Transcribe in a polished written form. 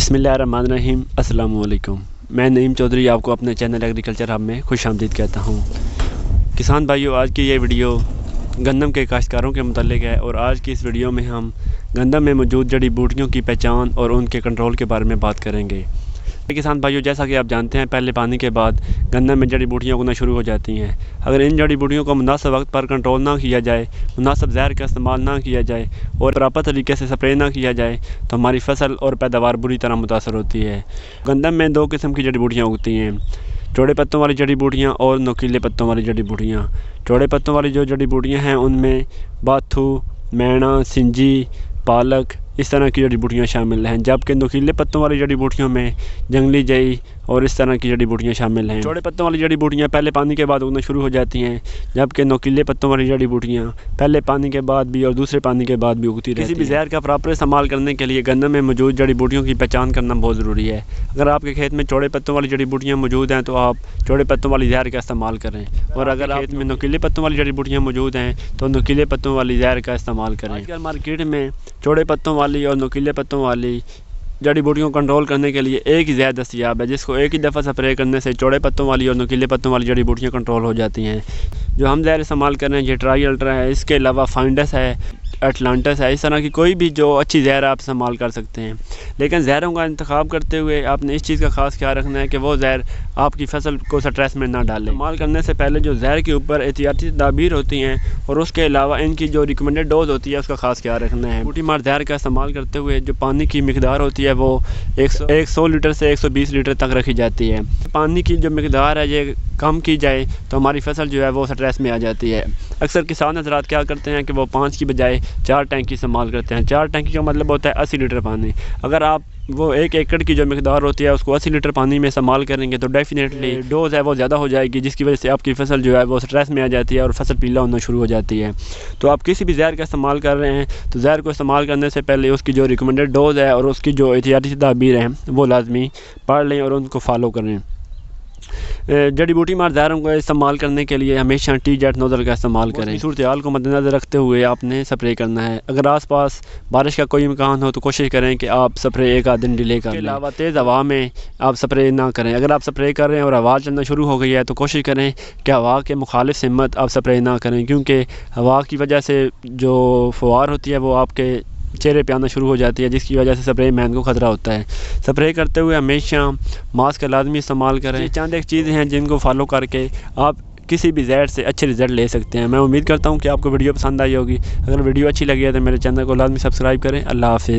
بسم اللہ الرحمن الرحیم۔ السلام علیکم، میں نعیم چودھری آپ کو اپنے چینل ایگریکلچر ہب میں خوش آمدید کہتا ہوں۔ کسان بھائیو، آج کی یہ ویڈیو گندم کے کاشتکاروں کے متعلق ہے، اور آج کی اس ویڈیو میں ہم گندم میں موجود جڑی بوٹیوں کی پہچان اور ان کے کنٹرول کے بارے میں بات کریں گے۔ کسان بھائیو، جیسا کہ آپ جانتے ہیں، پہلے پانی کے بعد گندم میں جڑی بوٹیاں اگنا شروع ہو جاتی ہیں۔ اگر ان جڑی بوٹیوں کو مناسب وقت پر کنٹرول نہ کیا جائے، مناسب زہر کا استعمال نہ کیا جائے اور پراپر طریقے سے سپرے نہ کیا جائے تو ہماری فصل اور پیداوار بری طرح متاثر ہوتی ہے۔ گندم میں دو قسم کی جڑی بوٹیاں اگتی ہیں، چوڑے پتوں والی جڑی بوٹیاں اور نوکیلے پتوں والی جڑی بوٹیاں۔ چوڑے پتوں والی جو جڑی بوٹیاں ہیں ان میں باتھو، مینا، سنجی، پالک اس طرح کی جڑی بوٹیاں شامل ہیں، جبکہ نوکیلے پتوں والی جڑی بوٹیوں میں جنگلی جئی اور اس طرح کی جڑی بوٹیاں شامل ہیں۔ چوڑے پتوں والی جڑی بوٹیاں پہلے پانی کے بعد اگنا شروع ہو جاتی ہیں، جبکہ نوکیلے پتوں والی جڑی بوٹیاں پہلے پانی کے بعد بھی اور دوسرے پانی کے بعد بھی اگتی رہتی ہیں۔ کسی بھی زہر کا پراپر استعمال کرنے کے لیے گندم میں موجود جڑی بوٹیوں کی پہچان کرنا بہت ضروری ہے۔ اگر آپ کے کھیت میں چوڑے پتوں والی جڑی بوٹیاں موجود ہیں تو آپ چوڑے پتوں والی زہر کا استعمال کریں، اور اگر کھیت میں نوکیلے پتوں والی جڑی بوٹیاں موجود ہیں تو نوکیلے پتوں والی زہر کا استعمال کریں۔ آج کل مارکیٹ میں چوڑے پتوں والی اور نوکیلے پتوں والی جڑی بوٹیوں کو کنٹرول کرنے کے لیے ایک ہی زہر دستیاب ہے، جس کو ایک ہی دفعہ سپرے کرنے سے چوڑے پتوں والی اور نوکیلے پتوں والی جڑی بوٹیاں کنٹرول ہو جاتی ہیں۔ جو ہم زہر استعمال کر رہے ہیں یہ ٹرائی الٹرا ہے، اس کے علاوہ فائنڈس ہے، اٹلانٹس ہے، اس طرح کی کوئی بھی جو اچھی زہر آپ استعمال کر سکتے ہیں۔ لیکن زہروں کا انتخاب کرتے ہوئے آپ نے اس چیز کا خاص خیال رکھنا ہے کہ وہ زہر آپ کی فصل کو سٹریس میں نہ ڈالے۔ استعمال کرنے سے پہلے جو زہر کے اوپر احتیاطی تدابیر ہوتی ہیں اور اس کے علاوہ ان کی جو ریکمنڈڈ ڈوز ہوتی ہے اس کا خاص خیال رکھنا ہے۔ بوٹی مارزہر کا استعمال کرتے ہوئے جو پانی کی مقدار ہوتی ہے وہ 100 لیٹر سے 120 لیٹر تک رکھی جاتی ہے۔ پانی کی جو مقدار ہے یہ کم کی جائے تو ہماری فصل جو ہے وہ سٹریس میں آ جاتی ہے۔ اکثر کسان حضرات کیا کرتے ہیں کہ وہ 5 کی بجائے 4 ٹینکی استعمال کرتے ہیں۔ 4 ٹینکی کا مطلب ہوتا ہے 80 لیٹر پانی۔ اگر آپ وہ 1 ایکڑ کی جو مقدار ہوتی ہے اس کو 80 لیٹر پانی میں استعمال کریں گے تو ڈیفینیٹلی ڈوز ہے وہ زیادہ ہو جائے گی، جس کی وجہ سے آپ کی فصل جو ہے وہ سٹریس میں آ جاتی ہے اور فصل پیلا ہونا شروع ہو جاتی ہے۔ تو آپ کسی بھی زہر کا استعمال کر رہے ہیں تو زہر کو استعمال کرنے سے پہلے اس کی جو ریکمنڈڈ ڈوز ہے اور اس کی جو احتیاطی تدابیر ہیں وہ لازمی پڑھ لیں اور ان کو فالو کریں۔ جڑی بوٹی مارزہروں کو استعمال کرنے کے لیے ہمیشہ ٹی جیٹ نوزل کا استعمال کریں۔ صورتحال کو مد نظر رکھتے ہوئے آپ نے سپرے کرنا ہے۔ اگر آس پاس بارش کا کوئی امکان ہو تو کوشش کریں کہ آپ سپرے ایک آدھ دن ڈیلے کر لیں۔ اس کے علاوہ تیز ہوا میں آپ سپرے نہ کریں۔ اگر آپ سپرے کر رہے ہیں اور ہوا چلنا شروع ہو گئی ہے تو کوشش کریں کہ ہوا کے مخالف سمت آپ سپرے نہ کریں، کیونکہ ہوا کی وجہ سے جو فوار ہوتی ہے وہ آپ کے چہرے پہ آنا شروع ہو جاتی ہے، جس کی وجہ سے سپرے مین کو خطرہ ہوتا ہے۔ سپرے کرتے ہوئے ہمیشہ ماسک کا لازمی استعمال کریں۔ یہ چند ایک چیزیں ہیں جن کو فالو کر کے آپ کسی بھی زہر سے اچھے رزلٹ لے سکتے ہیں۔ میں امید کرتا ہوں کہ آپ کو ویڈیو پسند آئی ہوگی۔ اگر ویڈیو اچھی لگی ہے تو میرے چینل کو لازمی سبسکرائب کریں۔ اللہ حافظ۔